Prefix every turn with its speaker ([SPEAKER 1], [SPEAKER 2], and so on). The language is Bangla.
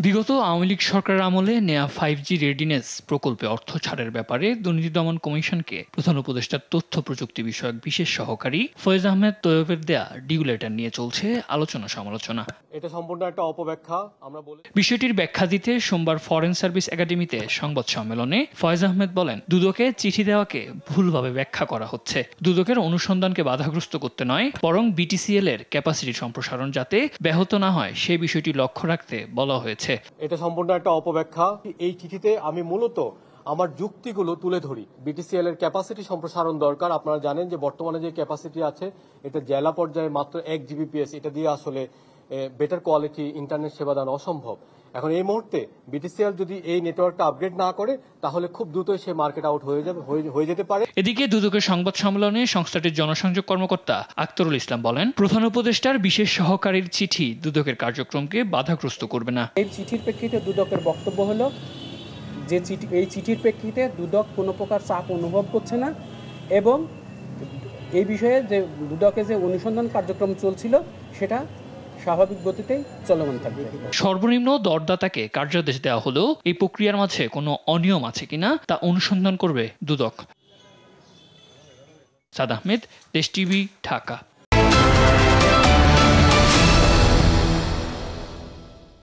[SPEAKER 1] বিগত আওয়ামী লীগ সরকারের আমলে নেয়া 5G রেডিনেস প্রকল্পে অর্থ ছাড়ের ব্যাপারে দুর্নীতি দমন কমিশনকে প্রধান উপদেষ্টার তথ্য প্রযুক্তি বিষয়ক বিশেষ সহকারী ফয়েজ আহমেদ তৈয়বের দেয়া ডিউ লেটার নিয়ে চলছে আলোচনা সমালোচনা।
[SPEAKER 2] এটা সম্পূর্ণ একটা অপব্যাখ্যা।
[SPEAKER 1] বিষয়টির ব্যাখ্যা দিতে সোমবার ফরেন সার্ভিস একাডেমিতে সংবাদ সম্মেলনে ফয়েজ আহমেদ বলেন, দুদকে চিঠি দেওয়াকে ভুলভাবে ব্যাখ্যা করা হচ্ছে। দুদকের অনুসন্ধানকে বাধাগ্রস্ত করতে নয়, বরং বিটিসিএল এর ক্যাপাসিটি সম্প্রসারণ যাতে ব্যাহত না হয় সে বিষয়টি লক্ষ্য রাখতে বলা হয়েছে।
[SPEAKER 2] এটা সম্পূর্ণ একটা অপব্যাখ্যা। এই চিঠিতে আমি মূলত আমার যুক্তিগুলো তুলে ধরি। বিটিসিএল এর ক্যাপাসিটি সম্প্রসারণ দরকার। আপনারা জানেন যে বর্তমানে যে ক্যাপাসিটি আছে এটা জেলা পর্যায়ে মাত্র 1 জিবিপিএস। এটা দিয়ে আসলে বেটার কোয়ালিটি ইন্টারনেট সেবা দান অসম্ভব। এখন এই মুহূর্তে বিটিসিএল যদি এই নেটওয়ার্কটা আপগ্রেড না করে তাহলে খুব দ্রুতই সে মার্কেট আউট হয়ে যেতে পারে।
[SPEAKER 1] এদিকে দুদকের সংবাদ সম্মেলনে সংস্থাটির জনসংযোগ কর্মকর্তা আক্তারুল ইসলাম বলেন, প্রধান উপদেষ্টার বিশেষ সহকারীর চিঠি দুদকের কার্যক্রমকে বাধাগ্রস্ত করবে না।
[SPEAKER 3] এই চিঠির প্রেক্ষিতে দুদকের বক্তব্য হলো যে এই চিঠির প্রেক্ষিতে দুদক কোনো প্রকার চাপ অনুভব করছে না এবং এই বিষয়ে যে দুদকে যে অনুসন্ধান কার্যক্রম চলছিল সেটা স্বাভাবিক গতিতেই চলমান থাকবে।
[SPEAKER 1] সর্বনিম্ন দরদাতাকে কার্যাদেশ দেওয়া হলেও এই প্রক্রিয়ার মাঝে কোনো অনিয়ম আছে কিনা তা অনুসন্ধান করবে দুদক। সাদ আহমেদ, দেশ টিভি, ঢাকা।